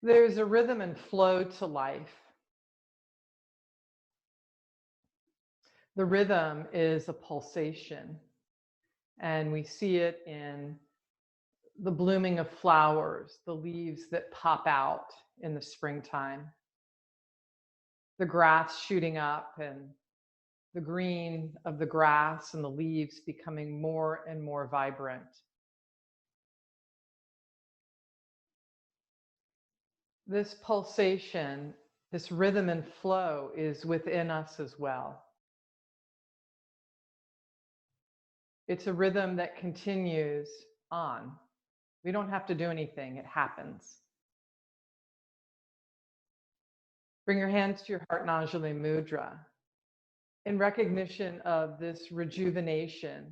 There's a rhythm and flow to life. The rhythm is a pulsation, and we see it in the blooming of flowers, the leaves that pop out in the springtime, the grass shooting up and the green of the grass and the leaves becoming more and more vibrant. This pulsation, this rhythm and flow is within us as well. It's a rhythm that continues on. We don't have to do anything, it happens. Bring your hands to your heart Najali Mudra in recognition of this rejuvenation.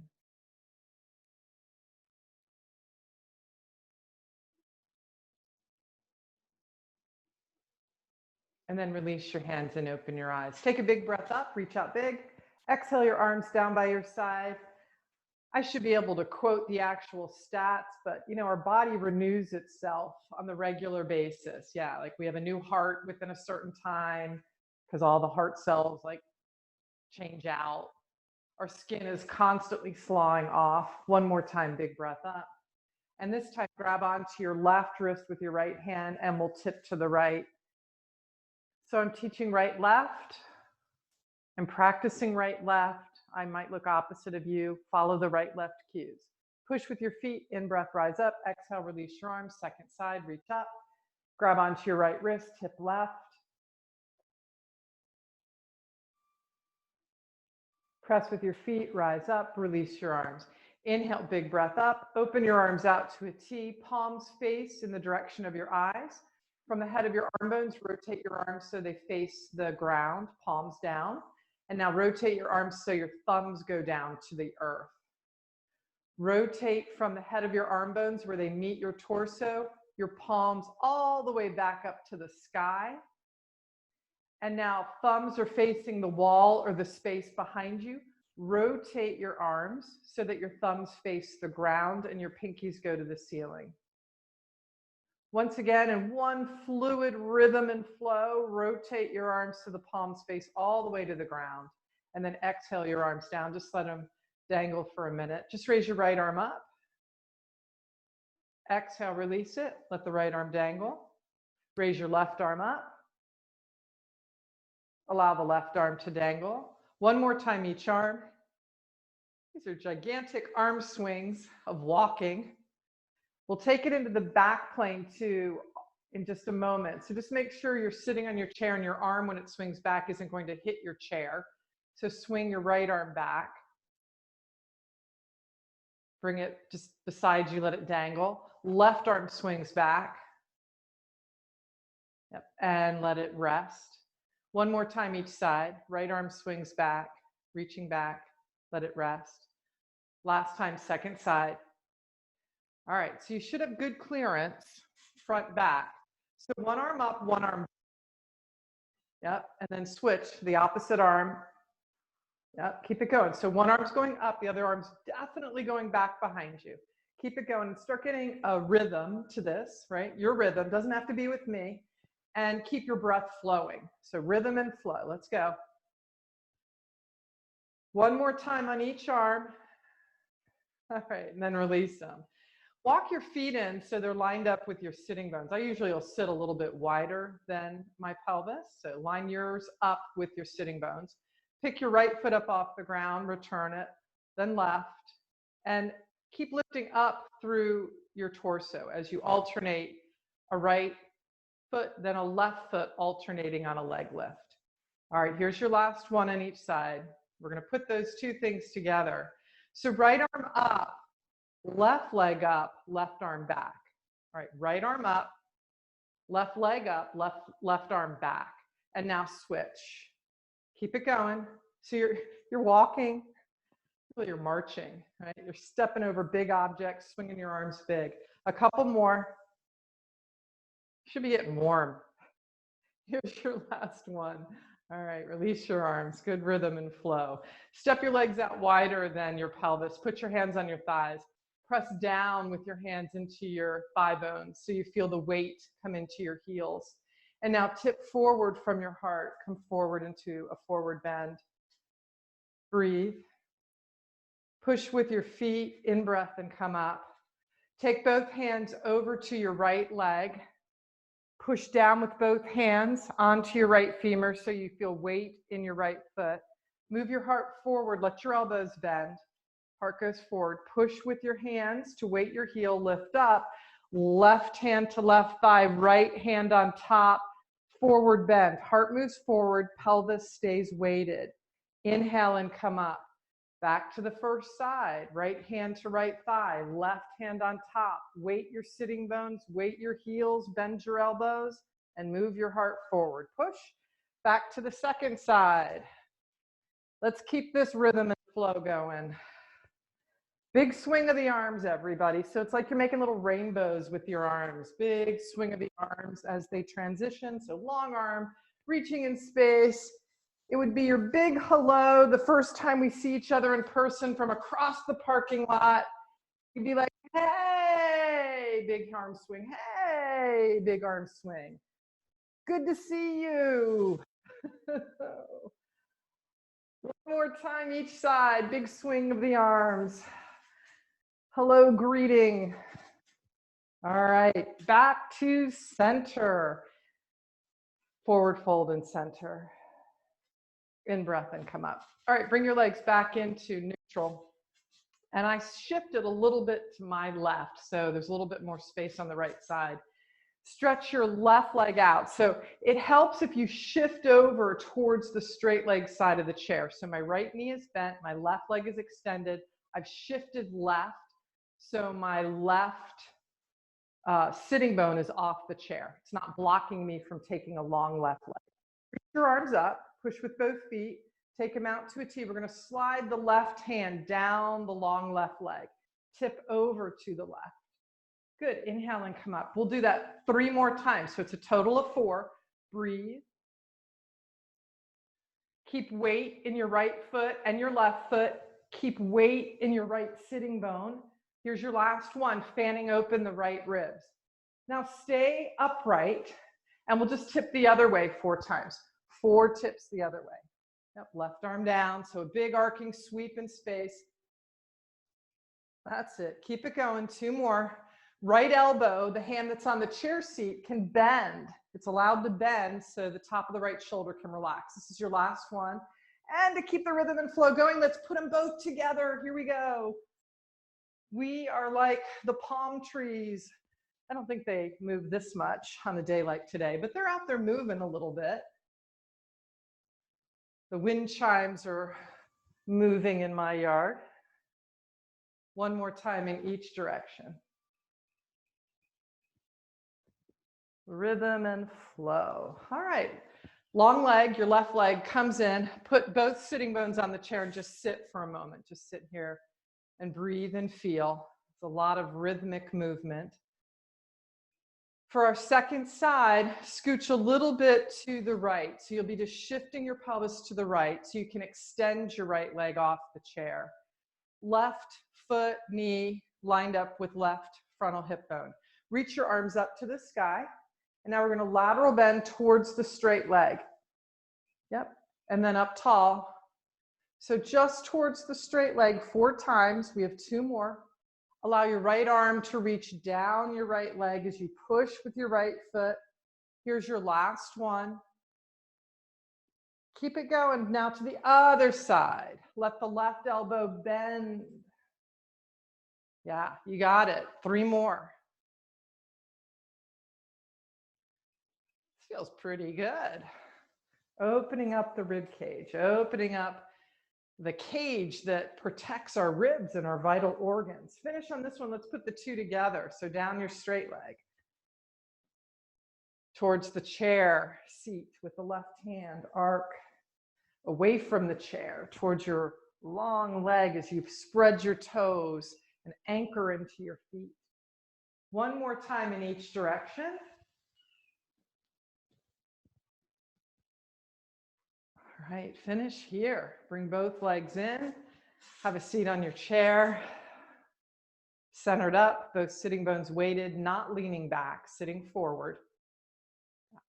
And then release your hands and open your eyes. Take a big breath up, reach out big. Exhale your arms down by your side. I should be able to quote the actual stats, but you know, our body renews itself on the regular basis. Yeah, like we have a new heart within a certain time because all the heart cells like change out. Our skin is constantly sloughing off. One more time, big breath up. And this time, grab onto your left wrist with your right hand and we'll tip to the right. So I'm teaching right, left. I'm practicing right, left. I might look opposite of you. Follow the right, left cues. Push with your feet, in breath, rise up. Exhale, release your arms. Second side, reach up. Grab onto your right wrist, tip left. Press with your feet, rise up, release your arms. Inhale, big breath up. Open your arms out to a T. Palms face in the direction of your eyes. From the head of your arm bones, rotate your arms so they face the ground, palms down. And now rotate your arms so your thumbs go down to the earth. Rotate from the head of your arm bones where they meet your torso, your palms all the way back up to the sky. And now thumbs are facing the wall or the space behind you. Rotate your arms so that your thumbs face the ground and your pinkies go to the ceiling. Once again, in one fluid rhythm and flow, rotate your arms so the palms face all the way to the ground. And then exhale your arms down. Just let them dangle for a minute. Just raise your right arm up. Exhale, release it. Let the right arm dangle. Raise your left arm up. Allow the left arm to dangle. One more time each arm. These are gigantic arm swings of walking. We'll take it into the back plane too in just a moment. So just make sure you're sitting on your chair and your arm when it swings back isn't going to hit your chair. So swing your right arm back. Bring it just beside you, let it dangle. Left arm swings back. Yep. And let it rest. One more time each side. Right arm swings back, reaching back, let it rest. Last time, second side. All right, so you should have good clearance, front, back. So one arm up, one arm back. Yep, and then switch to the opposite arm. Yep, keep it going. So one arm's going up, the other arm's definitely going back behind you. Keep it going and start getting a rhythm to this, right? Your rhythm, doesn't have to be with me. And keep your breath flowing. So rhythm and flow, let's go. One more time on each arm. All right, and then release them. Walk your feet in so they're lined up with your sitting bones. I usually will sit a little bit wider than my pelvis. So line yours up with your sitting bones. Pick your right foot up off the ground, return it, then left. And keep lifting up through your torso as you alternate a right foot, then a left foot alternating on a leg lift. All right, here's your last one on each side. We're going to put those two things together. So right arm up, left leg up, left arm back. All right, right arm up, left leg up, left arm back. And now switch. Keep it going. So you're walking, really you're marching, right? You're stepping over big objects, swinging your arms big. A couple more. Should be getting warm. Here's your last one. All right, release your arms. Good rhythm and flow. Step your legs out wider than your pelvis. Put your hands on your thighs. Press down with your hands into your thigh bones so you feel the weight come into your heels. And now tip forward from your heart. Come forward into a forward bend. Breathe. Push with your feet, in breath, and come up. Take both hands over to your right leg. Push down with both hands onto your right femur so you feel weight in your right foot. Move your heart forward. Let your elbows bend. Heart goes forward. Push with your hands to weight your heel. Lift up. Left hand to left thigh. Right hand on top. Forward bend. Heart moves forward. Pelvis stays weighted. Inhale and come up. Back to the first side, right hand to right thigh, left hand on top. Weight your sitting bones, weight your heels, bend your elbows, and move your heart forward. Push. Back to the second side. Let's keep this rhythm and flow going. Big swing of the arms, everybody. So it's like you're making little rainbows with your arms. Big swing of the arms as they transition. So long arm, reaching in space. It would be your big hello the first time we see each other in person from across the parking lot. You'd be like, hey, big arm swing. Hey, big arm swing. Good to see you. One more time each side. Big swing of the arms. Hello, greeting. All right, back to center. Forward fold and center. In breath and come up. All right, bring your legs back into neutral. And I shifted a little bit to my left, so there's a little bit more space on the right side. Stretch your left leg out. So it helps if you shift over towards the straight leg side of the chair. So my right knee is bent, my left leg is extended. I've shifted left, so my left sitting bone is off the chair. It's not blocking me from taking a long left leg. Reach your arms up, push with both feet, take them out to a T. We're going to slide the left hand down the long left leg. Tip over to the left. Good. Inhale and come up. We'll do that 3 more times. So it's a total of 4. Breathe. Keep weight in your right foot and your left foot. Keep weight in your right sitting bone. Here's your last one, fanning open the right ribs. Now stay upright, and we'll just tip the other way 4 times. 4 tips the other way. Yep, left arm down, so a big arcing sweep in space. That's it. Keep it going. 2 more. Right elbow, the hand that's on the chair seat, can bend. It's allowed to bend so the top of the right shoulder can relax. This is your last one. And to keep the rhythm and flow going, let's put them both together. Here we go. We are like the palm trees. I don't think they move this much on a day like today, but they're out there moving a little bit. The wind chimes are moving in my yard. 1 more time in each direction. Rhythm and flow. All right. Long leg, your left leg comes in. Put both sitting bones on the chair and just sit for a moment. Just sit here and breathe and feel. It's a lot of rhythmic movement. For our second side, scooch a little bit to the right. So you'll be just shifting your pelvis to the right so you can extend your right leg off the chair. Left foot, knee lined up with left frontal hip bone. Reach your arms up to the sky. And now we're going to lateral bend towards the straight leg. Yep. And then up tall. So just towards the straight leg 4 times. We have 2 more. Allow your right arm to reach down your right leg as you push with your right foot. Here's your last one. Keep it going. Now to the other side. Let the left elbow bend. Yeah, you got it. 3 more. Feels pretty good. Opening up the rib cage, opening up the cage that protects our ribs and our vital organs. Finish on this one. Let's put the 2 together. So down your straight leg. Towards the chair seat with the left hand. Arc away from the chair towards your long leg as you spread your toes and anchor into your feet. 1 more time in each direction. All right, finish here. Bring both legs in. Have a seat on your chair. Centered up, both sitting bones weighted, not leaning back, sitting forward.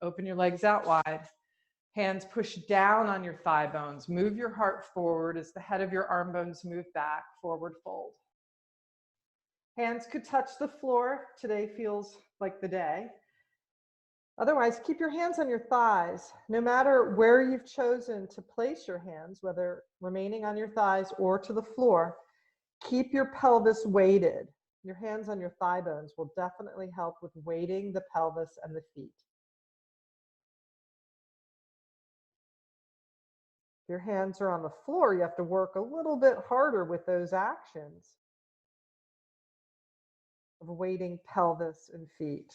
Open your legs out wide. Hands push down on your thigh bones. Move your heart forward as the head of your arm bones move back, forward fold. Hands could touch the floor. Today feels like the day. Otherwise, keep your hands on your thighs. No matter where you've chosen to place your hands, whether remaining on your thighs or to the floor, keep your pelvis weighted. Your hands on your thigh bones will definitely help with weighting the pelvis and the feet. If your hands are on the floor, you have to work a little bit harder with those actions of weighting pelvis and feet.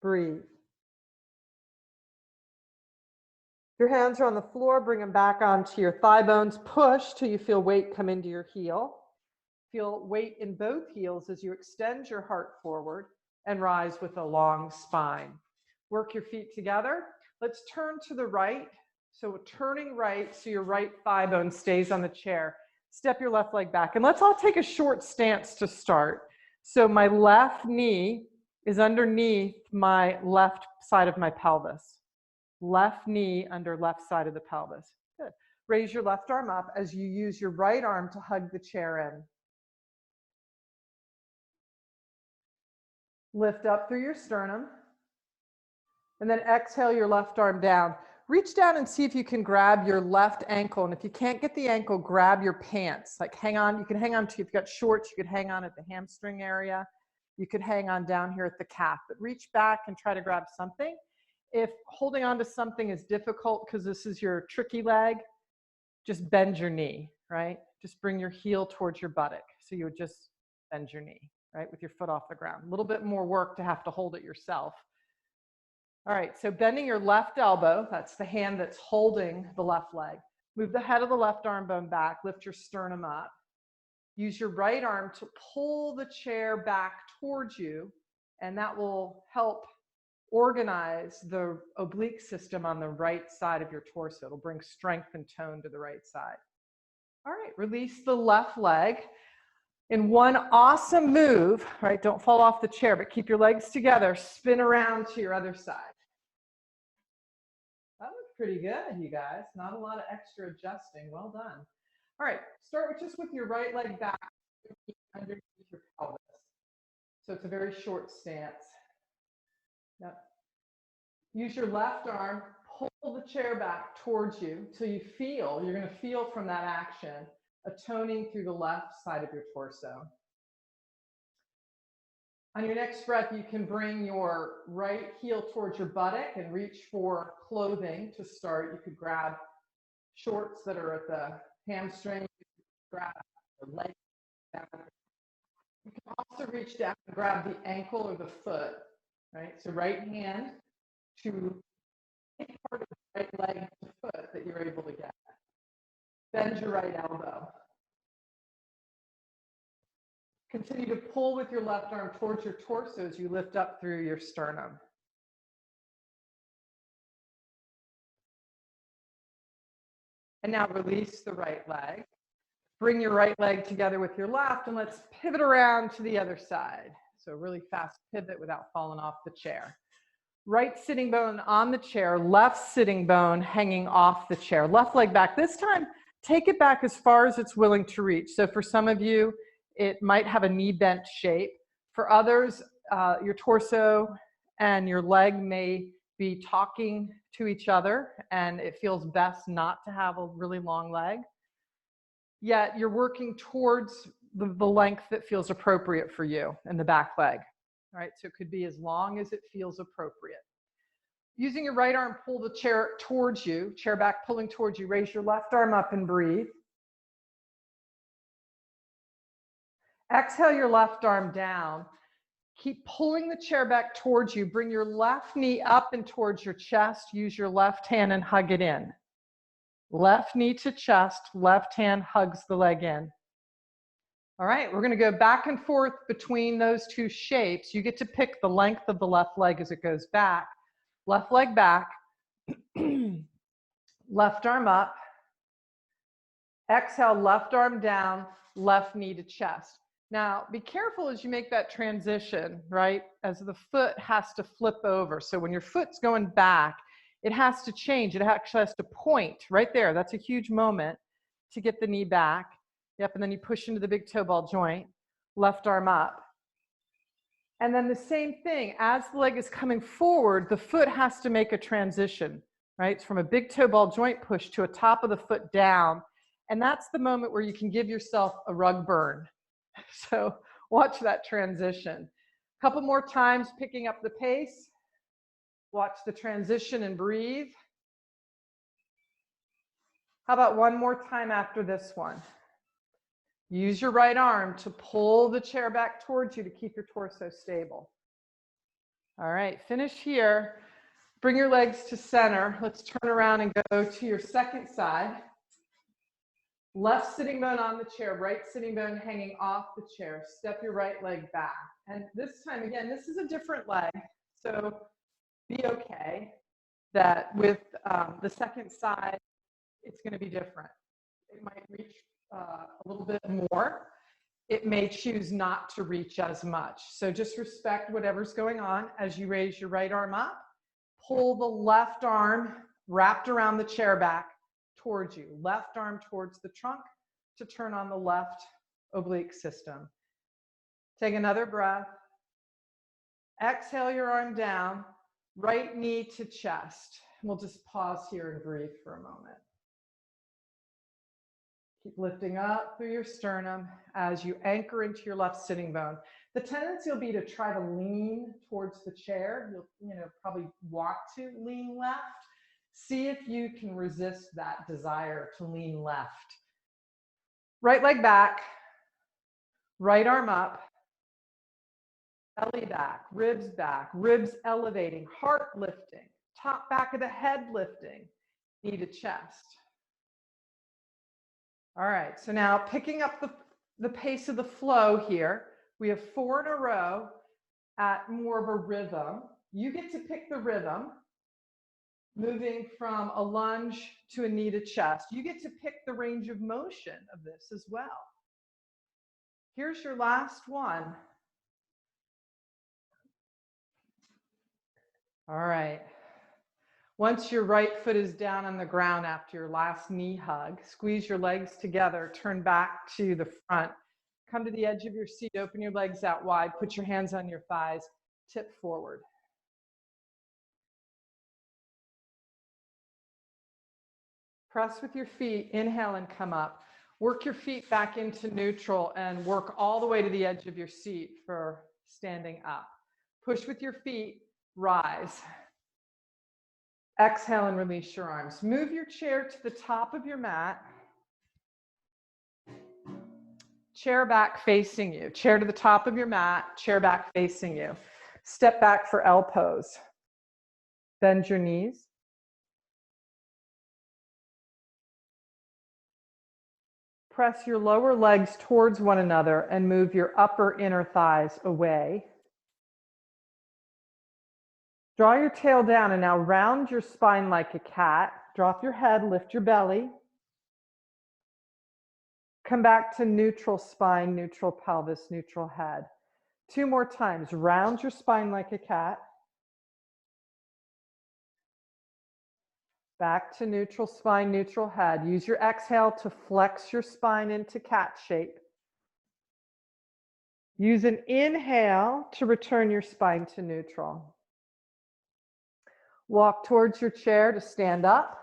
Breathe. If your hands are on the floor, bring them back onto your thigh bones. Push till you feel weight come into your heel. Feel weight in both heels as you extend your heart forward and rise with a long spine. Work your feet together. Let's turn to the right. So turning right so your right thigh bone stays on the chair. Step your left leg back. And let's all take a short stance to start. So my left knee is underneath my left side of my pelvis. Left knee under left side of the pelvis. Good. Raise your left arm up as you use your right arm to hug the chair in. Lift up through your sternum. And then exhale your left arm down. Reach down and see if you can grab your left ankle. And if you can't get the ankle, grab your pants. Like hang on. You can hang on to, if you've got shorts, you could hang on at the hamstring area. You could hang on down here at the calf. But reach back and try to grab something. If holding on to something is difficult because this is your tricky leg, just bend your knee, right? Just bring your heel towards your buttock. So you would just bend your knee, right? With your foot off the ground. A little bit more work to have to hold it yourself. All right, so bending your left elbow, that's the hand that's holding the left leg. Move the head of the left arm bone back, lift your sternum up. Use your right arm to pull the chair back towards you, and that will help organize the oblique system on the right side of your torso. It'll bring strength and tone to the right side. All right, release the left leg. In one awesome move, right, don't fall off the chair, but keep your legs together, spin around to your other side. That was pretty good, you guys. Not a lot of extra adjusting. Well done. All right, start with just with your right leg back underneath your pelvis. So it's a very short stance. Yep. Use your left arm, pull the chair back towards you till you feel, you're going to feel from that action, a toning through the left side of your torso. On your next breath, you can bring your right heel towards your buttock and reach for clothing to start. You could grab shorts that are at the hamstring, you could grab the leg down. You can also reach down and grab the ankle or the foot, right? So right hand to any part of the right leg to foot that you're able to get. Bend your right elbow. Continue to pull with your left arm towards your torso as you lift up through your sternum. And now release the right leg. Bring your right leg together with your left, and let's pivot around to the other side. So really fast pivot without falling off the chair. Right sitting bone on the chair, left sitting bone hanging off the chair. Left leg back. This time, take it back as far as it's willing to reach. So for some of you, it might have a knee bent shape. For others, your torso and your leg may be talking to each other, and it feels best not to have a really long leg. Yet you're working towards the length that feels appropriate for you in the back leg. All right, so it could be as long as it feels appropriate. Using your right arm, pull the chair towards you, chair back pulling towards you. Raise your left arm up and breathe. Exhale your left arm down. Keep pulling the chair back towards you. Bring your left knee up and towards your chest. Use your left hand and hug it in. Left knee to chest, left hand hugs the leg in. All right, we're going to go back and forth between those two shapes. You get to pick the length of the left leg as it goes back. Left leg back, left arm up. Exhale, left arm down, left knee to chest. Now, be careful as you make that transition, right? As the foot has to flip over. So when your foot's going back, it has to change. It actually has to point right there. That's a huge moment to get the knee back. Yep, and then you push into the big toe ball joint, left arm up. And then the same thing, as the leg is coming forward, the foot has to make a transition, right? It's from a big toe ball joint push to a top of the foot down. And that's the moment where you can give yourself a rug burn. So watch that transition. A couple more times, picking up the pace. Watch the transition and breathe. How about one more time after this one? Use your right arm to pull the chair back towards you to keep your torso stable. All right, finish here. Bring your legs to center. Let's turn around and go to your second side. Left sitting bone on the chair, right sitting bone hanging off the chair. Step your right leg back. And this time, again, this is a different leg. So be okay that with the second side, it's going to be different. It might reach a little bit more. It may choose not to reach as much. So just respect whatever's going on as you raise your right arm up. Pull the left arm wrapped around the chair back towards you. Left arm towards the trunk to turn on the left oblique system. Take another breath. Exhale your arm down. Right knee to chest. We'll just pause here and breathe for a moment. Keep lifting up through your sternum as you anchor into your left sitting bone. The tendency will be to try to lean towards the chair. You'll probably want to lean left. See if you can resist that desire to lean left. Right leg back, right arm up, belly back, ribs elevating, heart lifting, top back of the head lifting, knee to chest. All right, so now picking up the pace of the flow here, we have 4 in a row at more of a rhythm. You get to pick the rhythm, moving from a lunge to a knee to chest. You get to pick the range of motion of this as well. Here's your last one. All right. Once your right foot is down on the ground after your last knee hug, squeeze your legs together, turn back to the front, come to the edge of your seat, open your legs out wide, put your hands on your thighs, tip forward. Press with your feet, inhale and come up. Work your feet back into neutral and work all the way to the edge of your seat for standing up. Push with your feet, rise. Exhale and release your arms. Move your chair to the top of your mat. Chair back facing you. Chair to the top of your mat, chair back facing you. Step back for L pose. Bend your knees. Press your lower legs towards one another and move your upper inner thighs away. Draw your tail down and now round your spine like a cat. Drop your head, lift your belly. Come back to neutral spine, neutral pelvis, neutral head. 2 more times. Round your spine like a cat. Back to neutral spine, neutral head. Use your exhale to flex your spine into cat shape. Use an inhale to return your spine to neutral. Walk towards your chair to stand up.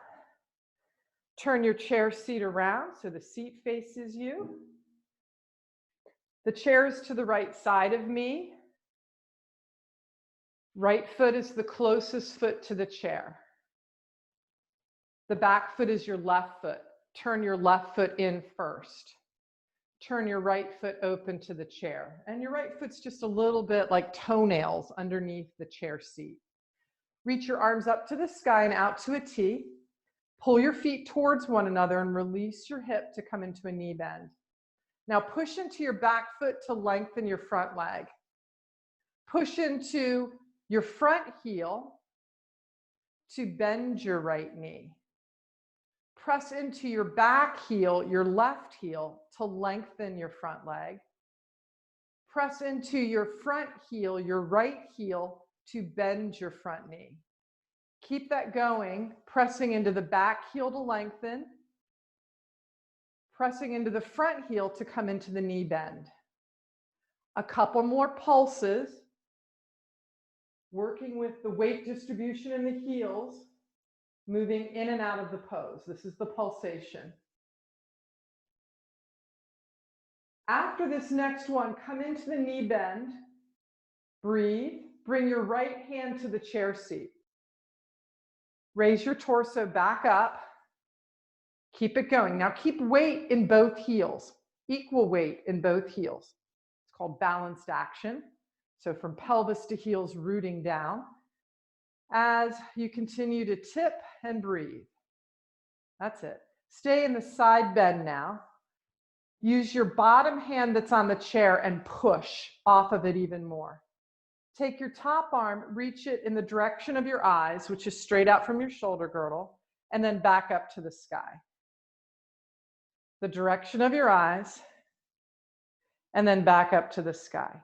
Turn your chair seat around so the seat faces you. The chair is to the right side of me. Right foot is the closest foot to the chair. The back foot is your left foot. Turn your left foot in first. Turn your right foot open to the chair. And your right foot's just a little bit like toenails underneath the chair seat. Reach your arms up to the sky and out to a T. Pull your feet towards one another and release your hip to come into a knee bend. Now push into your back foot to lengthen your front leg. Push into your front heel to bend your right knee. Press into your back heel, your left heel, to lengthen your front leg. Press into your front heel, your right heel, to bend your front knee. Keep that going, pressing into the back heel to lengthen, pressing into the front heel to come into the knee bend. A couple more pulses, working with the weight distribution in the heels, moving in and out of the pose. This is the pulsation. After this next one, come into the knee bend, breathe, bring your right hand to the chair seat. Raise your torso back up, keep it going. Now keep weight in both heels, equal weight in both heels. It's called balanced action. So from pelvis to heels, rooting down. As you continue to tip and breathe. That's it. Stay in the side bend now. Use your bottom hand that's on the chair and push off of it even more. Take your top arm, reach it in the direction of your eyes, which is straight out from your shoulder girdle, and then back up to the sky. The direction of your eyes, and then back up to the sky.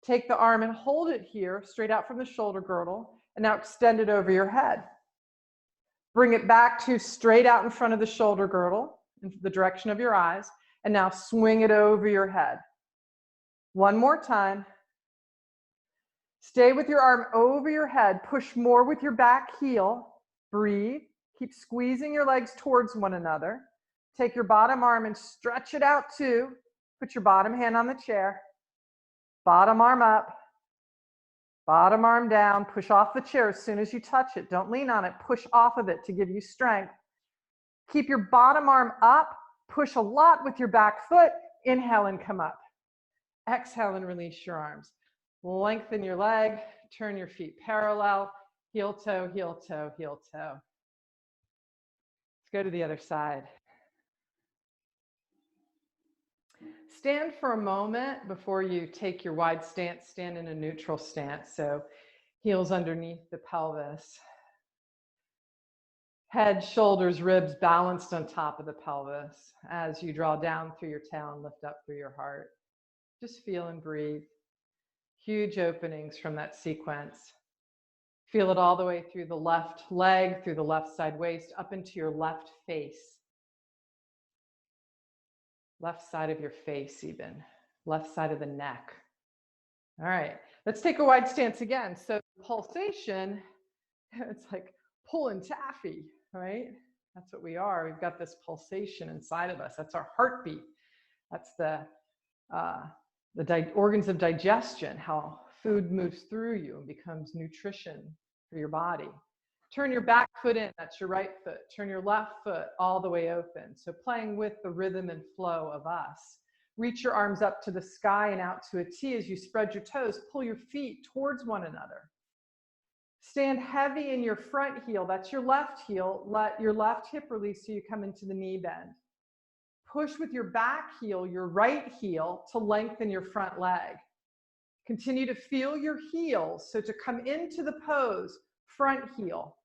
Take the arm and hold it here, straight out from the shoulder girdle, and now extend it over your head. Bring it back to straight out in front of the shoulder girdle, in the direction of your eyes, and now swing it over your head. One more time. Stay with your arm over your head. Push more with your back heel. Breathe. Keep squeezing your legs towards one another. Take your bottom arm and stretch it out too. Put your bottom hand on the chair. Bottom arm up. Bottom arm down. Push off the chair as soon as you touch it. Don't lean on it. Push off of it to give you strength. Keep your bottom arm up. Push a lot with your back foot. Inhale and come up. Exhale and release your arms. Lengthen your leg. Turn your feet parallel. Heel toe, heel toe, heel toe. Let's go to the other side. Stand for a moment before you take your wide stance. Stand in a neutral stance. So heels underneath the pelvis. Head, shoulders, ribs balanced on top of the pelvis as you draw down through your tail and lift up through your heart. Just feel and breathe. Huge openings from that sequence. Feel it all the way through the left leg, through the left side waist, up into your left face. Left side of your face even. Left side of the neck. All right, let's take a wide stance again. So pulsation, it's like pulling taffy, right? That's what we are. We've got this pulsation inside of us. That's our heartbeat. That's the organs of digestion, how food moves through you and becomes nutrition for your body. Turn your back foot in, that's your right foot. Turn your left foot all the way open. So playing with the rhythm and flow of us. Reach your arms up to the sky and out to a T as you spread your toes. Pull your feet towards one another. Stand heavy in your front heel, that's your left heel. Let your left hip release so you come into the knee bend. Push with your back heel, your right heel, to lengthen your front leg. Continue to feel your heels. So to come into the pose, front heel.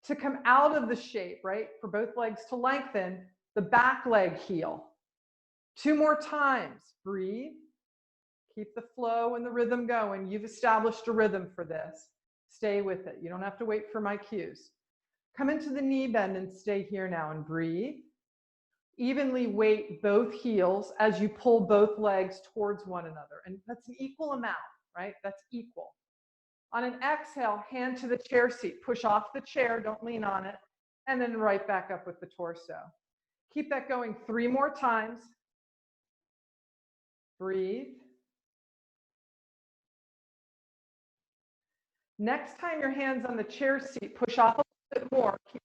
To come out of the shape, right, for both legs to lengthen, the back leg heel. 2 more times. Breathe. Keep the flow and the rhythm going. You've established a rhythm for this. Stay with it. You don't have to wait for my cues. Come into the knee bend and stay here now and breathe. Evenly weight both heels as you pull both legs towards one another. And that's an equal amount, right? That's equal. On an exhale, hand to the chair seat. Push off the chair, don't lean on it. And then right back up with the torso. Keep that going 3 more times. Breathe. Next time your hand's on the chair seat, push off a little bit more. Keep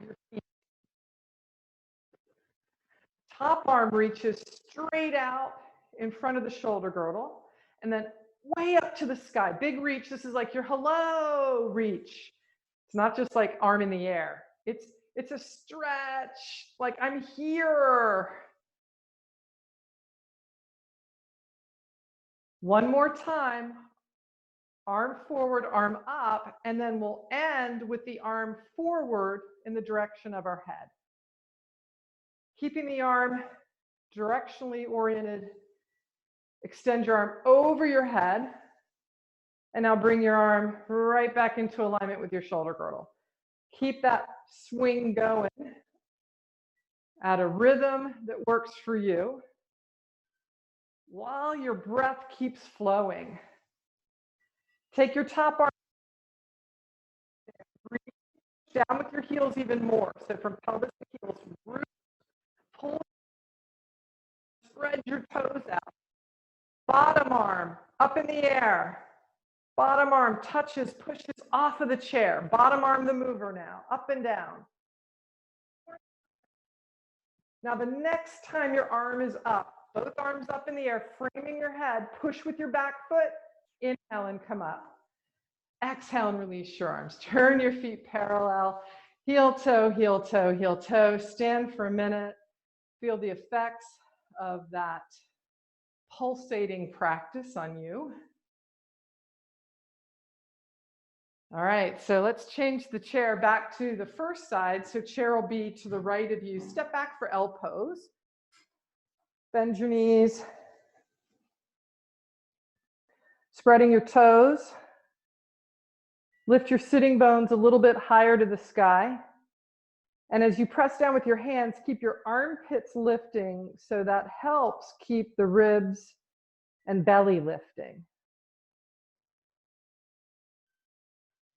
your feet. Top arm reaches straight out in front of the shoulder girdle and then way up to the sky. Big reach. This is like your hello reach. It's not just like arm in the air. It's a stretch, like I'm here. One more time. Arm forward, arm up, and then we'll end with the arm forward in the direction of our head. Keeping the arm directionally oriented. Extend your arm over your head. And now bring your arm right back into alignment with your shoulder girdle. Keep that swing going at a rhythm that works for you while your breath keeps flowing. Take your top arm, reach down with your heels even more. So from pelvis to heels, root, pull, spread your toes out. Bottom arm up in the air. Bottom arm touches, pushes off of the chair. Bottom arm the mover now, up and down. Now the next time your arm is up, both arms up in the air, framing your head, push with your back foot, inhale and come up. Exhale and release your arms. Turn your feet parallel, heel toe, heel toe, heel toe. Stand for a minute. Feel the effects of that pulsating practice on you. All right, so let's change the chair back to the first side. So chair will be to the right of you. Step back for L pose. Bend your knees. Spreading your toes. Lift your sitting bones a little bit higher to the sky. And as you press down with your hands, keep your armpits lifting, so that helps keep the ribs and belly lifting.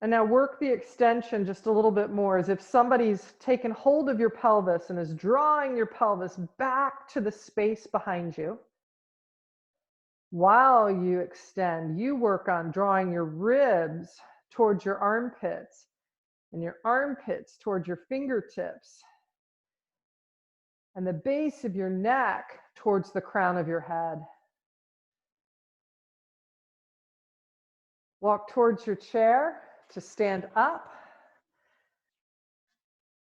And now work the extension just a little bit more, as if somebody's taken hold of your pelvis and is drawing your pelvis back to the space behind you. While you extend, you work on drawing your ribs towards your armpits and your armpits towards your fingertips and the base of your neck towards the crown of your head. Walk towards your chair to stand up.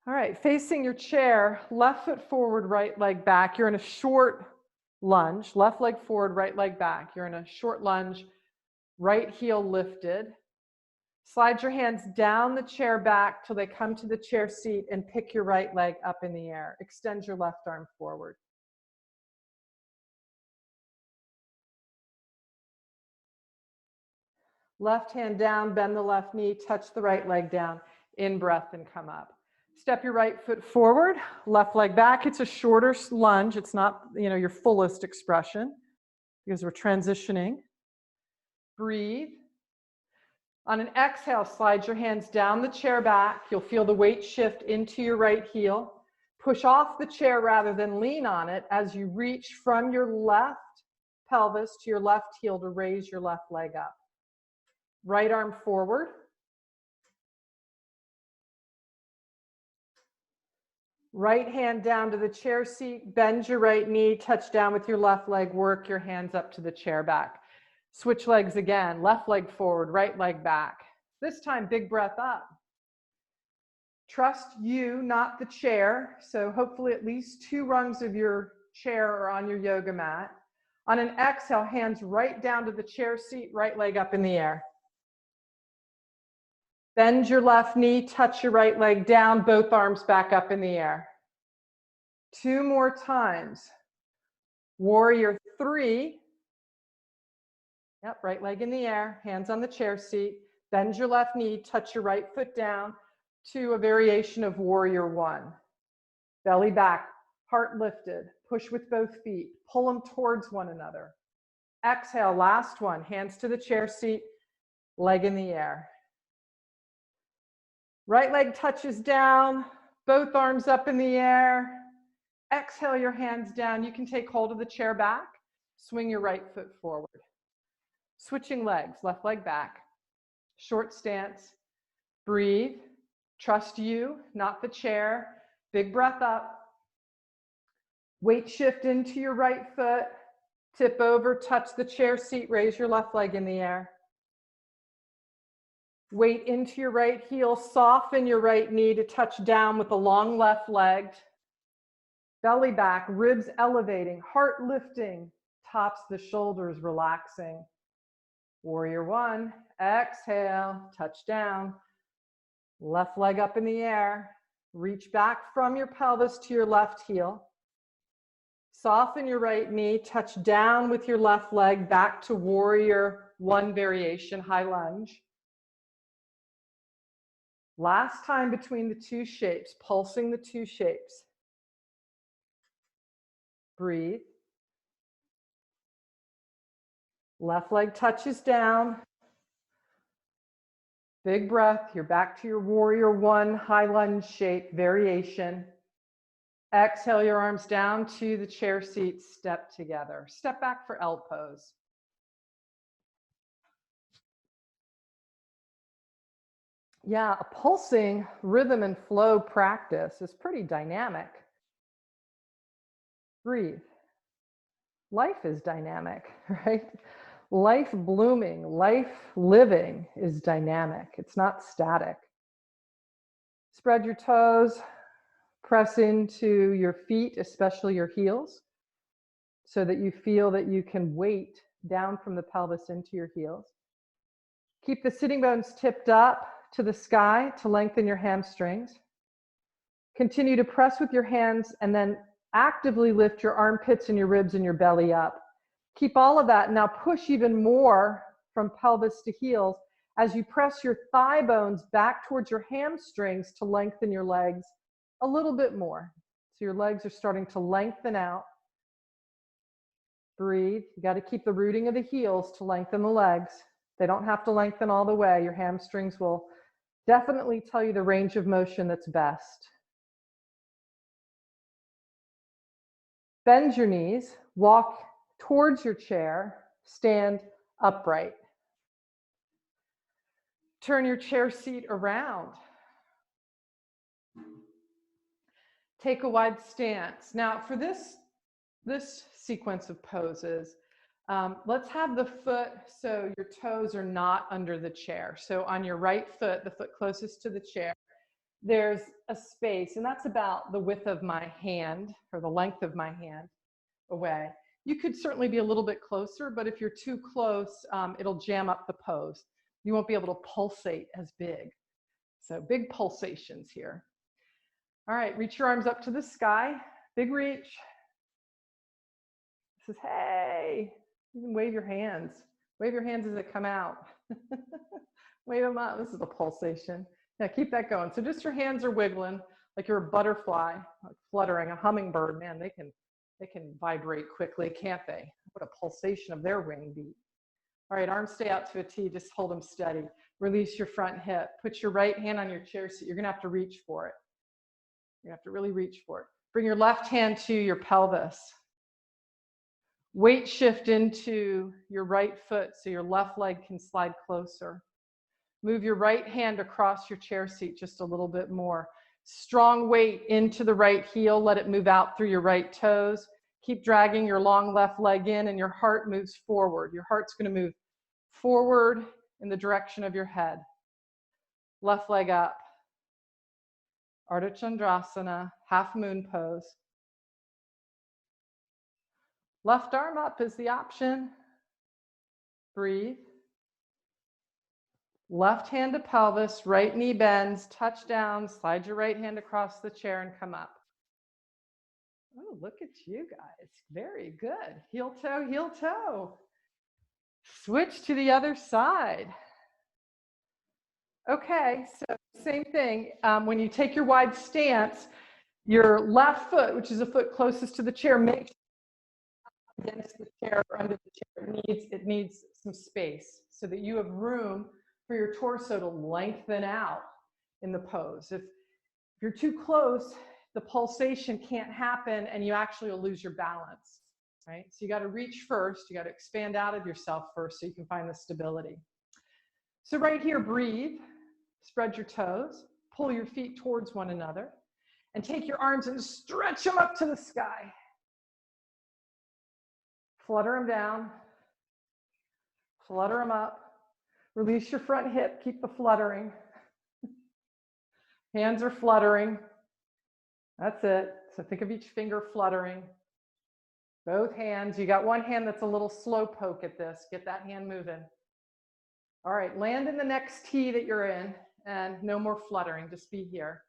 All right, facing your chair, left foot forward, right leg back. You're in a short lunge, left leg forward, right leg back. You're in a short lunge, right heel lifted. Slide your hands down the chair back till they come to the chair seat and pick your right leg up in the air. Extend your left arm forward. Left hand down, bend the left knee, touch the right leg down, in breath and come up. Step your right foot forward, left leg back. It's a shorter lunge. It's not, your fullest expression because we're transitioning. Breathe. On an exhale, slide your hands down the chair back. You'll feel the weight shift into your right heel. Push off the chair rather than lean on it as you reach from your left pelvis to your left heel to raise your left leg up. Right arm forward. Right hand down to the chair seat. Bend your right knee, touch down with your left leg. Work your hands up to the chair back. Switch legs again. Left leg forward, right leg back. This time, big breath up. Trust you, not the chair. So hopefully at least 2 rungs of your chair are on your yoga mat. On an exhale, hands right down to the chair seat, right leg up in the air. Bend your left knee, touch your right leg down, both arms back up in the air. 2 more times. Warrior 3. Yep, right leg in the air, hands on the chair seat. Bend your left knee, touch your right foot down to a variation of warrior 1. Belly back, heart lifted. Push with both feet. Pull them towards one another. Exhale, last one. Hands to the chair seat, leg in the air. Right leg touches down, both arms up in the air. Exhale your hands down. You can take hold of the chair back. Swing your right foot forward. Switching legs, left leg back. Short stance. Breathe. Trust you, not the chair. Big breath up. Weight shift into your right foot. Tip over, touch the chair seat, raise your left leg in the air. Weight into your right heel, soften your right knee to touch down with the long left leg. Belly back, ribs elevating, heart lifting, tops the shoulders relaxing. Warrior 1, exhale, touch down. Left leg up in the air. Reach back from your pelvis to your left heel. Soften your right knee, touch down with your left leg back to warrior one variation, high lunge. Last time between the two shapes, pulsing the two shapes. Breathe. Left leg touches down. Big breath. You're back to your warrior one high lunge shape variation. Exhale your arms down to the chair seat, step together. Step back for L pose. Yeah, a pulsing rhythm and flow practice is pretty dynamic. Breathe. Life is dynamic, right? Life blooming, life living is dynamic. It's not static. Spread your toes, press into your feet, especially your heels, so that you feel that you can weight down from the pelvis into your heels. Keep the sitting bones tipped up to the sky to lengthen your hamstrings. Continue to press with your hands and then actively lift your armpits and your ribs and your belly up. Keep all of that. Now push even more from pelvis to heels as you press your thigh bones back towards your hamstrings to lengthen your legs a little bit more. So your legs are starting to lengthen out. Breathe. You got to keep the rooting of the heels to lengthen the legs. They don't have to lengthen all the way. Your hamstrings will definitely tell you the range of motion that's best. Bend your knees, walk towards your chair, stand upright. Turn your chair seat around. Take a wide stance. Now for this sequence of poses, let's have the foot so your toes are not under the chair. So on your right foot, the foot closest to the chair, there's a space, and that's about the width of my hand or the length of my hand away. You could certainly be a little bit closer, but if you're too close, it'll jam up the pose. You won't be able to pulsate as big. So big pulsations here. All right, reach your arms up to the sky. Big reach. This is, hey, you can wave your hands. Wave your hands as they come out. Wave them up. This is a pulsation. Yeah, keep that going. So just your hands are wiggling like you're a butterfly, like fluttering, a hummingbird. Man, they can vibrate quickly, can't they? What a pulsation of their wing beat. All right, arms stay out to a T. Just hold them steady. Release your front hip. Put your right hand on your chair seat. You're going to have to reach for it. You have to really reach for it. Bring your left hand to your pelvis. Weight shift into your right foot so your left leg can slide closer. Move your right hand across your chair seat just a little bit more. Strong weight into the right heel. Let it move out through your right toes. Keep dragging your long left leg in and your heart moves forward. Your heart's going to move forward in the direction of your head. Left leg up. Ardha Chandrasana, half moon pose. Left arm up is the option. Breathe. Left hand to pelvis, right knee bends, touch down, slide your right hand across the chair and come up. Oh, look at you guys. Very good. Heel toe, heel toe. Switch to the other side. Okay, so same thing. When you take your wide stance, your left foot, which is the foot closest to the chair, make sure against the chair or under the chair. It needs some space so that you have room for your torso to lengthen out in the pose. If you're too close, the pulsation can't happen and you actually will lose your balance, right? So you got to reach first. You got to expand out of yourself first so you can find the stability. So right here, breathe, spread your toes, pull your feet towards one another, and take your arms and stretch them up to the sky. Flutter them down, flutter them up. Release your front hip, keep the fluttering. Hands are fluttering. That's it. So think of each finger fluttering. Both hands. You got one hand that's a little slow poke at this. Get that hand moving. All right, land in the next T that you're in and no more fluttering. Just be here.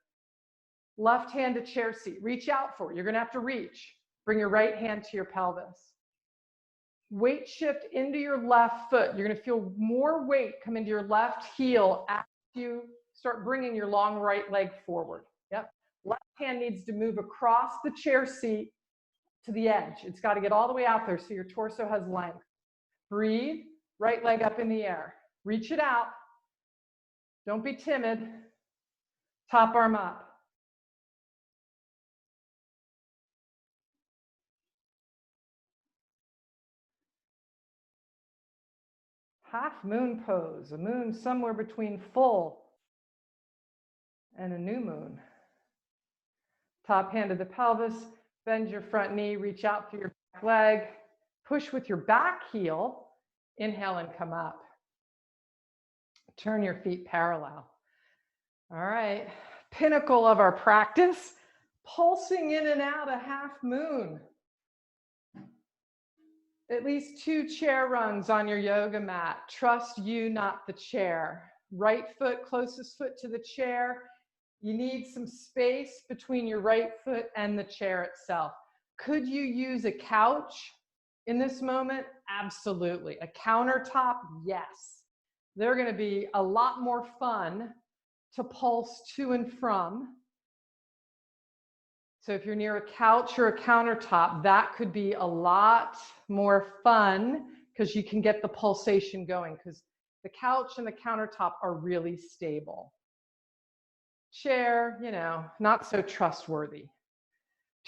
Left hand to chair seat. Reach out for it. You're going to have to reach. Bring your right hand to your pelvis. Weight shift into your left foot. You're going to feel more weight come into your left heel as you start bringing your long right leg forward. Yep. Left hand needs to move across the chair seat to the edge. It's got to get all the way out there so your torso has length. Breathe. Right leg up in the air. Reach it out. Don't be timid. Top arm up. Half moon pose, a moon somewhere between full and a new moon. Top hand to the pelvis, bend your front knee, reach out through your back leg, push with your back heel, inhale and come up. Turn your feet parallel. All right, pinnacle of our practice, pulsing in and out a half moon. At least 2 chair rungs on your yoga mat. Trust you, not the chair. Right foot, closest foot to the chair. You need some space between your right foot and the chair itself. Could you use a couch in this moment? Absolutely. A countertop? Yes. They're going to be a lot more fun to pulse to and from. So if you're near a couch or a countertop, that could be a lot more fun because you can get the pulsation going, because the couch and the countertop are really stable. Chair, you know, not so trustworthy.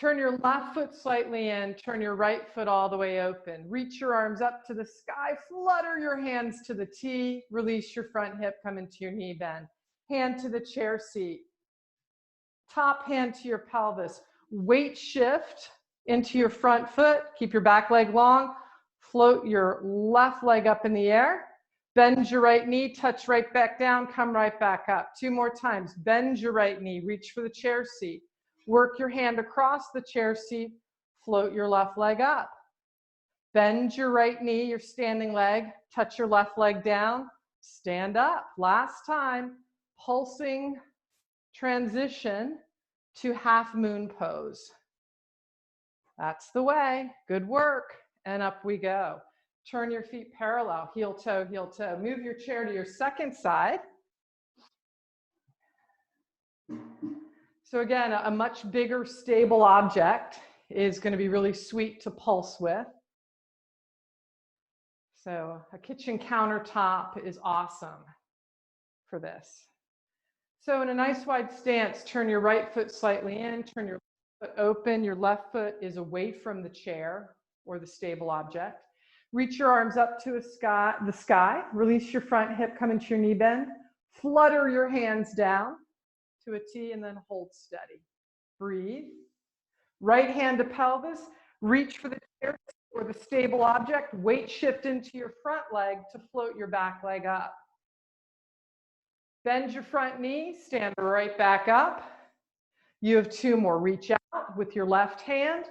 Turn your left foot slightly in, turn your right foot all the way open. Reach your arms up to the sky, flutter your hands to the T, release your front hip, come into your knee bend. Hand to the chair seat. Top hand to your pelvis. Weight shift into your front foot. Keep your back leg long. Float your left leg up in the air. Bend your right knee, touch right back down, come right back up. 2 more times. Bend your right knee, reach for the chair seat. Work your hand across the chair seat. Float your left leg up. Bend your right knee, your standing leg. Touch your left leg down. Stand up. Last time. Pulsing transition to half moon pose. That's the way. Good work. And up we go. Turn your feet parallel, heel toe, heel toe. Move your chair to your second side. So again, a much bigger, stable object is going to be really sweet to pulse with. So a kitchen countertop is awesome for this. So in a nice wide stance, turn your right foot slightly in, turn your left foot open. Your left foot is away from the chair or the stable object. Reach your arms up to the sky. Release your front hip, come into your knee bend. Flutter your hands down to a T and then hold steady. Breathe. Right hand to pelvis. Reach for the chair or the stable object. Weight shift into your front leg to float your back leg up. Bend your front knee, stand right back up. You have 2 more. Reach out with your left hand.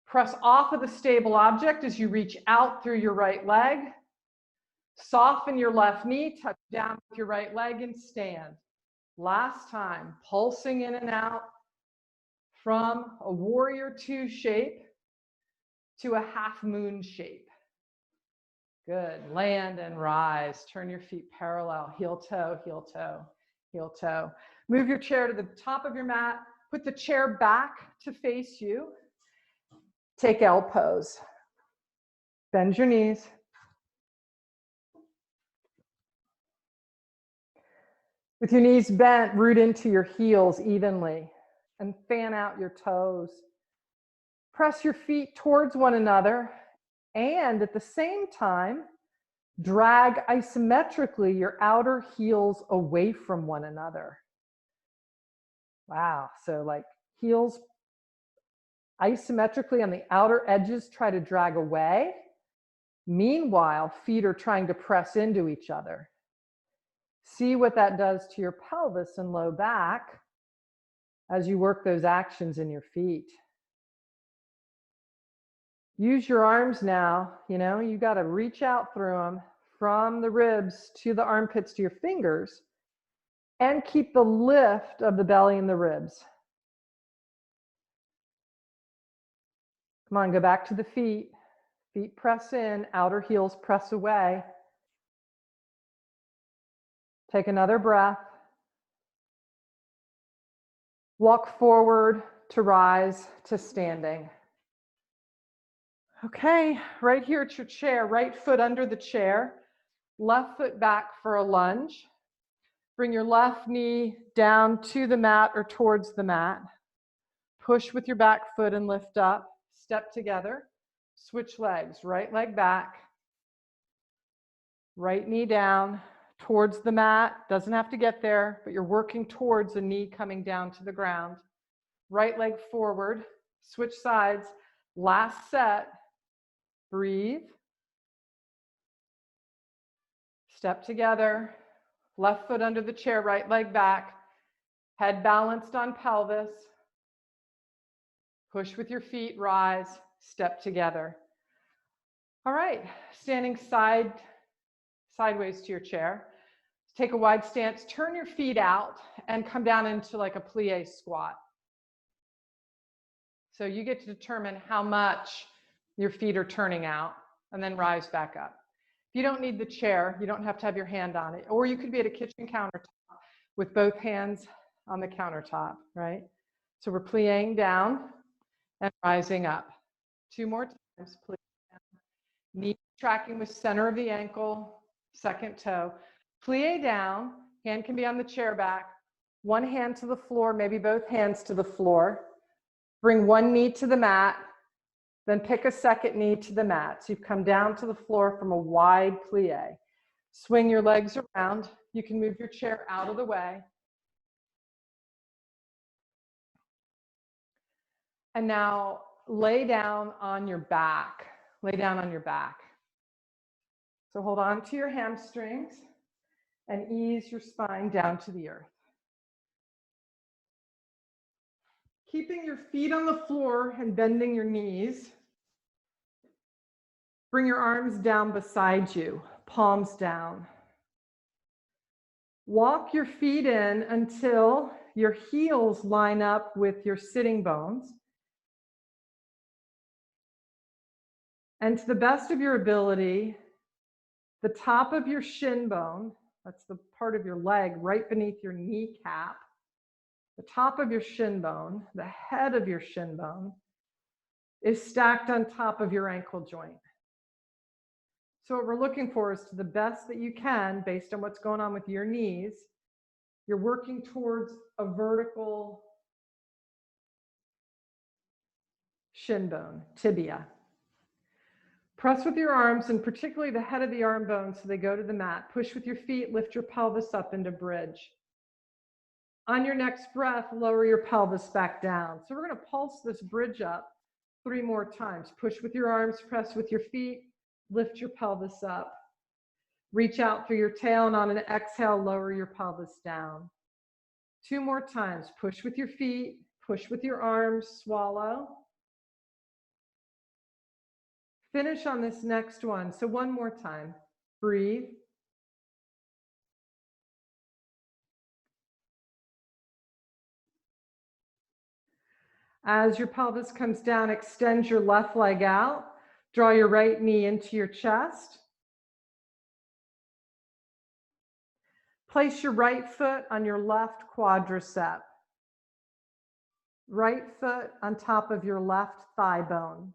Press off of the stable object as you reach out through your right leg. Soften your left knee, touch down with your right leg and stand. Last time, pulsing in and out from a warrior 2 shape to a half moon shape. Good. Land and rise. Turn your feet parallel. Heel toe, heel toe, heel toe. Move your chair to the top of your mat. Put the chair back to face you. Take L pose. Bend your knees. With your knees bent, root into your heels evenly and fan out your toes. Press your feet towards one another and at the same time, drag isometrically your outer heels away from one another. Wow, so like heels isometrically on the outer edges try to drag away. Meanwhile, feet are trying to press into each other. See what that does to your pelvis and low back as you work those actions in your feet. Use your arms now, you got to reach out through them from the ribs to the armpits to your fingers and keep the lift of the belly and the ribs. Come on, go back to the feet. Feet press in, outer heels press away. Take another breath. Walk forward to rise to standing. Okay, right here at your chair, right foot under the chair, left foot back for a lunge. Bring your left knee down to the mat or towards the mat. Push with your back foot and lift up. Step together. Switch legs. Right leg back. Right knee down towards the mat. Doesn't have to get there, but you're working towards a knee coming down to the ground. Right leg forward. Switch sides. Last set. Breathe. Step together. Left foot under the chair, right leg back. Head balanced on pelvis. Push with your feet, rise, step together. All right, standing sideways to your chair. Take a wide stance, turn your feet out, and come down into like a plie squat. So you get to determine how much your feet are turning out, and then rise back up. If you don't need the chair, you don't have to have your hand on it, or you could be at a kitchen countertop with both hands on the countertop, right? So we're plieing down and rising up. 2 more times, please. Knee tracking with center of the ankle, second toe. Plie down, hand can be on the chair back. One hand to the floor, maybe both hands to the floor. Bring one knee to the mat, then pick a second knee to the mat. So you've come down to the floor from a wide plie. Swing your legs around. You can move your chair out of the way. And now lay down on your back. Lay down on your back. So hold on to your hamstrings and ease your spine down to the earth. Keeping your feet on the floor and bending your knees. Bring your arms down beside you, palms down. Walk your feet in until your heels line up with your sitting bones. And to the best of your ability, the top of your shin bone, that's the part of your leg right beneath your kneecap, the top of your shin bone, the head of your shin bone, is stacked on top of your ankle joint. So what we're looking for is, to the best that you can, based on what's going on with your knees, you're working towards a vertical shin bone, tibia. Press with your arms, and particularly the head of the arm bone, so they go to the mat. Push with your feet, lift your pelvis up into bridge. On your next breath, lower your pelvis back down. So we're going to pulse this bridge up 3 more times. Push with your arms, press with your feet, lift your pelvis up. Reach out through your tail, and on an exhale, lower your pelvis down. 2 more times. Push with your feet, push with your arms, swallow. Finish on this next one. So 1 more time. Breathe. As your pelvis comes down, extend your left leg out. Draw your right knee into your chest. Place your right foot on your left quadricep. Right foot on top of your left thigh bone.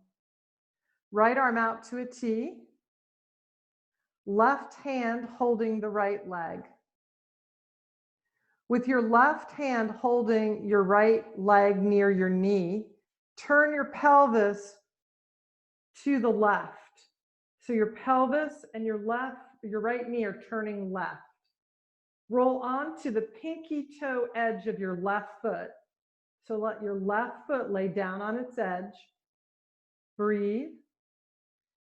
Right arm out to a T. Left hand holding the right leg. With your left hand holding your right leg near your knee, turn your pelvis to the left. So your pelvis and your right knee are turning left. Roll onto the pinky toe edge of your left foot. So let your left foot lay down on its edge. Breathe.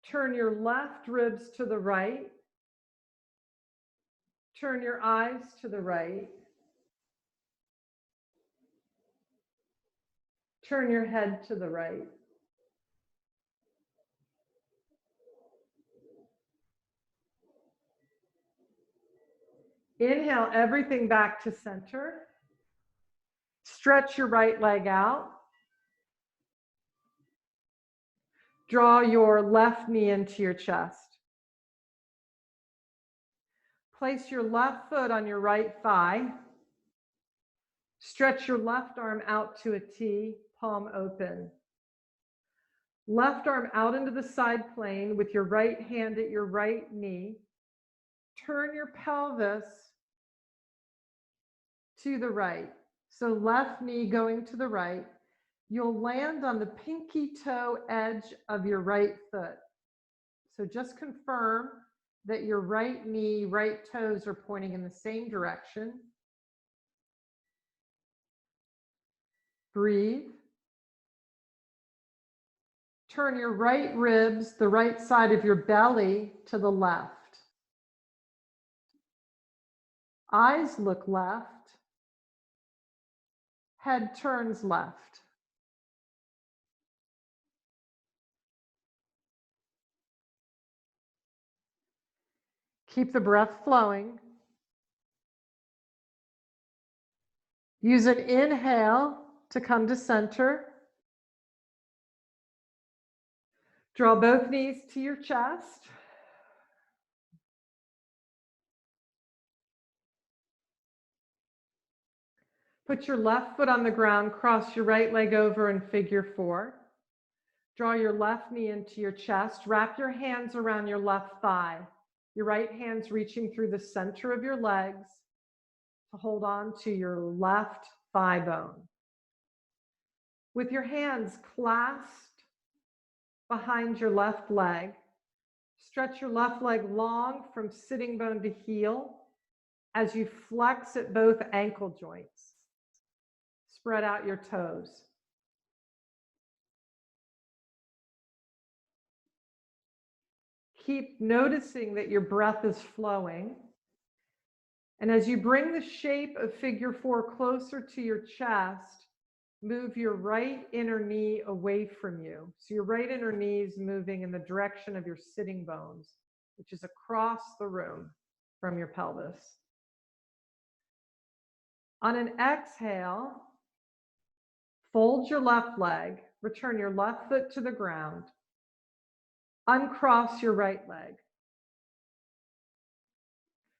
Turn your left ribs to the right. Turn your eyes to the right. Turn your head to the right. Inhale everything back to center. Stretch your right leg out. Draw your left knee into your chest. Place your left foot on your right thigh. Stretch your left arm out to a T, palm open. Left arm out into the side plane with your right hand at your right knee. Turn your pelvis to the right. So left knee going to the right. You'll land on the pinky toe edge of your right foot. So just confirm that your right knee, right toes are pointing in the same direction. Breathe. Turn your right ribs, the right side of your belly, to the left. Eyes look left. Head turns left. Keep the breath flowing. Use an inhale to come to center. Draw both knees to your chest. Put your left foot on the ground, cross your right leg over in figure 4. Draw your left knee into your chest. Wrap your hands around your left thigh. Your right hand's reaching through the center of your legs to hold on to your left thigh bone. With your hands clasped behind your left leg, stretch your left leg long from sitting bone to heel as you flex at both ankle joints. Spread out your toes. Keep noticing that your breath is flowing. And as you bring the shape of figure 4 closer to your chest, move your right inner knee away from you. So your right inner knee is moving in the direction of your sitting bones, which is across the room from your pelvis. On an exhale, fold your left leg, return your left foot to the ground, uncross your right leg.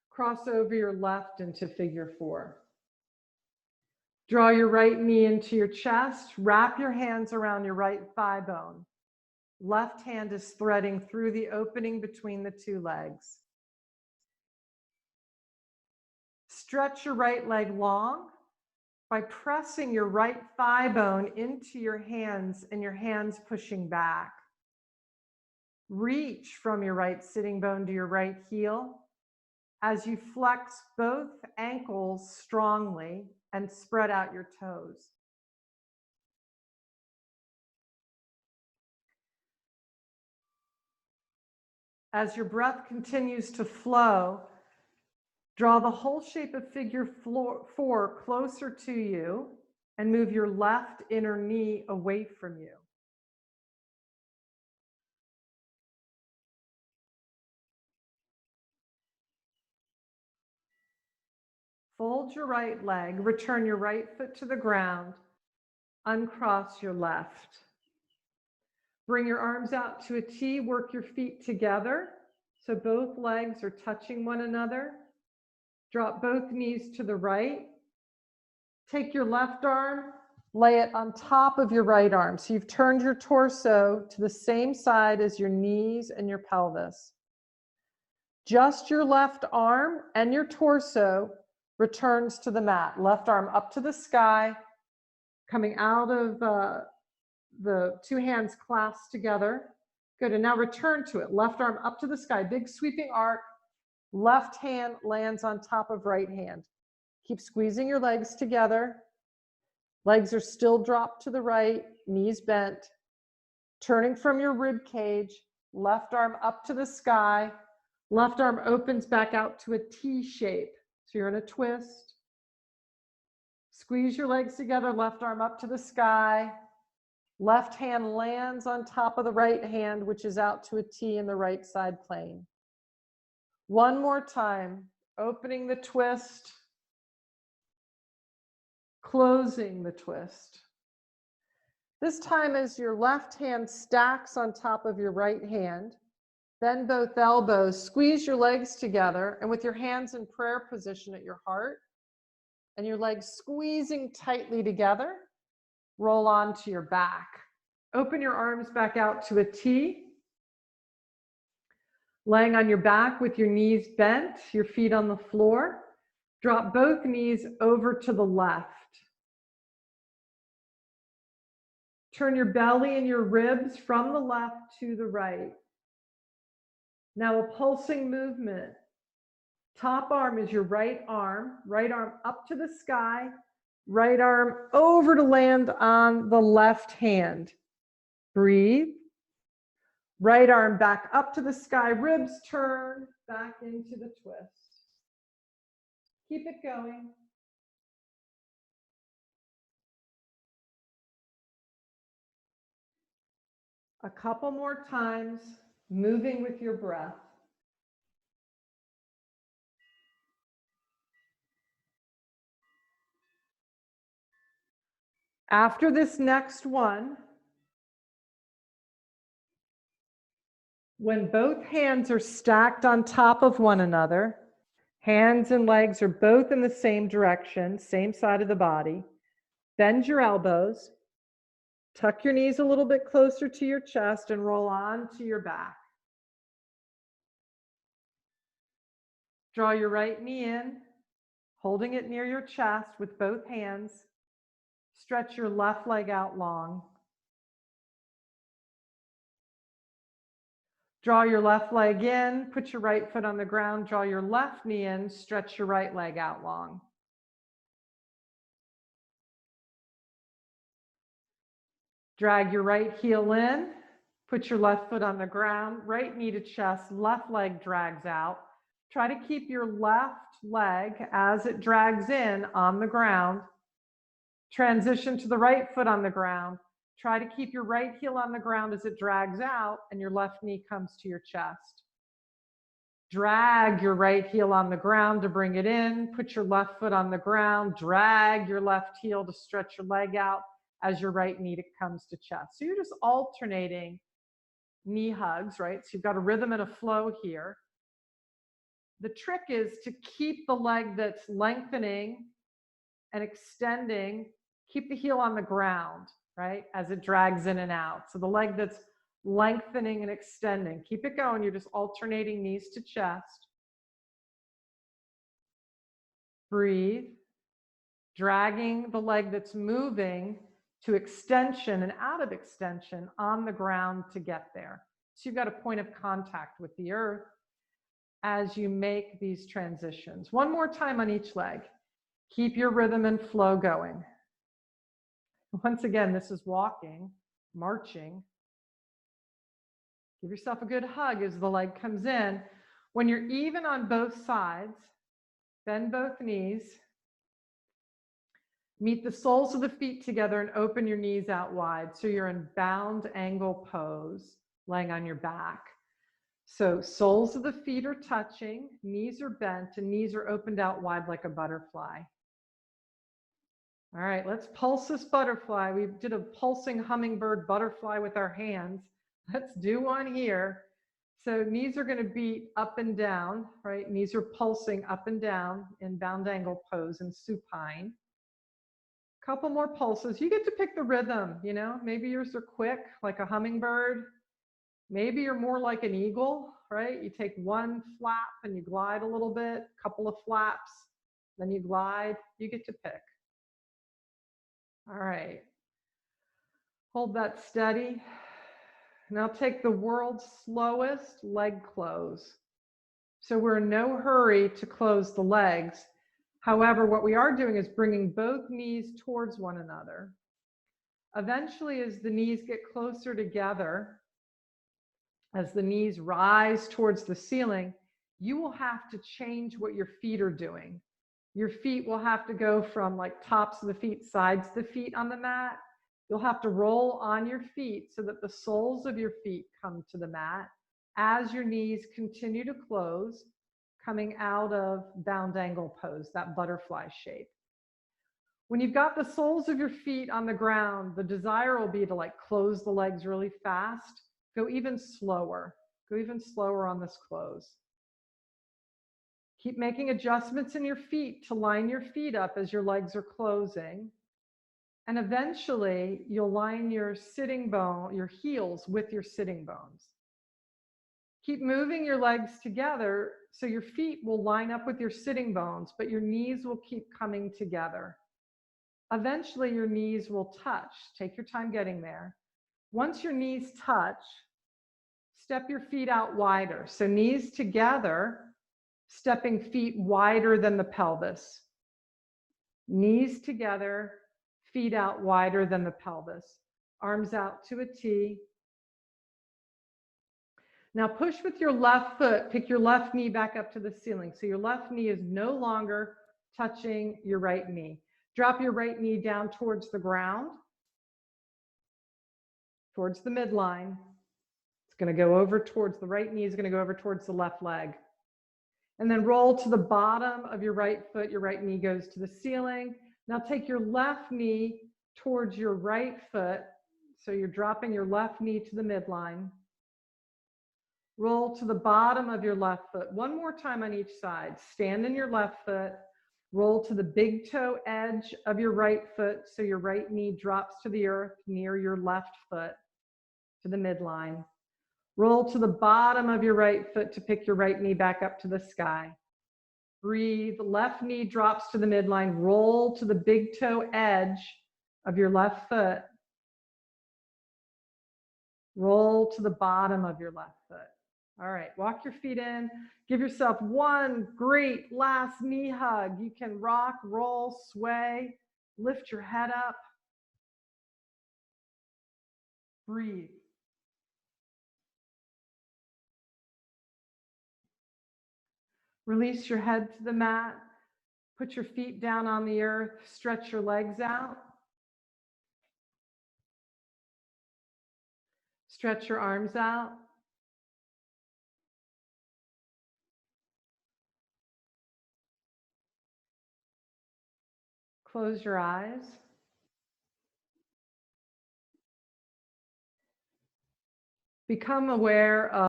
Cross over your left into figure 4. Draw your right knee into your chest, wrap your hands around your right thigh bone. Left hand is threading through the opening between the two legs. Stretch your right leg long by pressing your right thigh bone into your hands and your hands pushing back. Reach from your right sitting bone to your right heel as you flex both ankles strongly and spread out your toes. As your breath continues to flow, draw the whole shape of figure 4 closer to you and move your left inner knee away from you. Fold your right leg, return your right foot to the ground, uncross your left. Bring your arms out to a T, work your feet together so both legs are touching one another. Drop both knees to the right. Take your left arm, lay it on top of your right arm. So you've turned your torso to the same side as your knees and your pelvis. Just your left arm and your torso returns to the mat. Left arm up to the sky, coming out of the two hands clasped together. Good, and now return to it. Left arm up to the sky, big sweeping arc. Left hand lands on top of right hand. Keep squeezing your legs together. Legs are still dropped to the right, knees bent. Turning from your rib cage, left arm up to the sky. Left arm opens back out to a T shape. So you're in a twist. Squeeze your legs together, left arm up to the sky. Left hand lands on top of the right hand, which is out to a T in the right side plane. One more time, opening the twist, closing the twist. This time as your left hand stacks on top of your right hand, bend both elbows, squeeze your legs together, and with your hands in prayer position at your heart, and your legs squeezing tightly together, roll onto your back. Open your arms back out to a T. Laying on your back with your knees bent, your feet on the floor. Drop both knees over to the left. Turn your belly and your ribs from the left to the right. Now a pulsing movement. Top arm is your right arm up to the sky, right arm over to land on the left hand. Breathe. Right arm back up to the sky, ribs turn back into the twist. Keep it going. A couple more times, moving with your breath. After this next one, when both hands are stacked on top of one another, hands and legs are both in the same direction, same side of the body, bend your elbows, tuck your knees a little bit closer to your chest and roll onto your back. Draw your right knee in, holding it near your chest with both hands. Stretch your left leg out long. Draw your left leg in, put your right foot on the ground, draw your left knee in, stretch your right leg out long. Drag your right heel in, put your left foot on the ground, right knee to chest, left leg drags out. Try to keep your left leg as it drags in on the ground. Transition to the right foot on the ground. Try to keep your right heel on the ground as it drags out and your left knee comes to your chest. Drag your right heel on the ground to bring it in. Put your left foot on the ground. Drag your left heel to stretch your leg out as your right knee comes to chest. So you're just alternating knee hugs, right? So you've got a rhythm and a flow here. The trick is to keep the leg that's lengthening and extending, keep the heel on the ground, right? As it drags in and out. So the leg that's lengthening and extending, keep it going. You're just alternating knees to chest. Breathe. Dragging the leg that's moving to extension and out of extension on the ground to get there. So you've got a point of contact with the earth as you make these transitions. One more time on each leg. Keep your rhythm and flow going. Once again, this is walking, marching. Give yourself a good hug as the leg comes in. When you're even on both sides, bend both knees. Meet the soles of the feet together and open your knees out wide. So you're in bound angle pose, laying on your back. So soles of the feet are touching, knees are bent, and knees are opened out wide like a butterfly. All right, let's pulse this butterfly. We did a pulsing hummingbird butterfly with our hands. Let's do one here. So knees are going to beat up and down, right? Knees are pulsing up and down in bound angle pose and supine. Couple more pulses. You get to pick the rhythm, you know, maybe yours are quick like a hummingbird. Maybe you're more like an eagle, right? You take one flap and you glide a little bit, couple of flaps, then you glide. You get to pick. All right. Hold that steady. Now take the world's slowest leg close. So we're in no hurry to close the legs. However, what we are doing is bringing both knees towards one another. Eventually, as the knees get closer together, as the knees rise towards the ceiling, you will have to change what your feet are doing. Your feet will have to go from like tops of the feet, sides of the feet on the mat. You'll have to roll on your feet so that the soles of your feet come to the mat as your knees continue to close, coming out of bound angle pose, that butterfly shape. When you've got the soles of your feet on the ground, the desire will be to like close the legs really fast. Go even slower. Go even slower on this close. Keep making adjustments in your feet to line your feet up as your legs are closing. And eventually you'll line your sitting bone, your heels with your sitting bones. Keep moving your legs together so your feet will line up with your sitting bones, but your knees will keep coming together. Eventually your knees will touch. Take your time getting there. Once your knees touch, step your feet out wider. So knees together, stepping feet wider than the pelvis. Knees together, feet out wider than the pelvis. Arms out to a T. Now push with your left foot, pick your left knee back up to the ceiling. So your left knee is no longer touching your right knee. Drop your right knee down towards the ground, towards the midline. It's going to go over towards the right knee, is going to go over towards the left leg. And then roll to the bottom of your right foot. Your right knee goes to the ceiling. Now take your left knee towards your right foot. So you're dropping your left knee to the midline. Roll to the bottom of your left foot. One more time on each side. Stand in your left foot. Roll to the big toe edge of your right foot so your right knee drops to the earth near your left foot to the midline. Roll to the bottom of your right foot to pick your right knee back up to the sky. Breathe. Left knee drops to the midline. Roll to the big toe edge of your left foot. Roll to the bottom of your left foot. All right, walk your feet in. Give yourself one great last knee hug. You can rock, roll, sway, lift your head up. Breathe. Release your head to the mat. Put your feet down on the earth. Stretch your legs out. Stretch your arms out. Close your eyes. Become aware of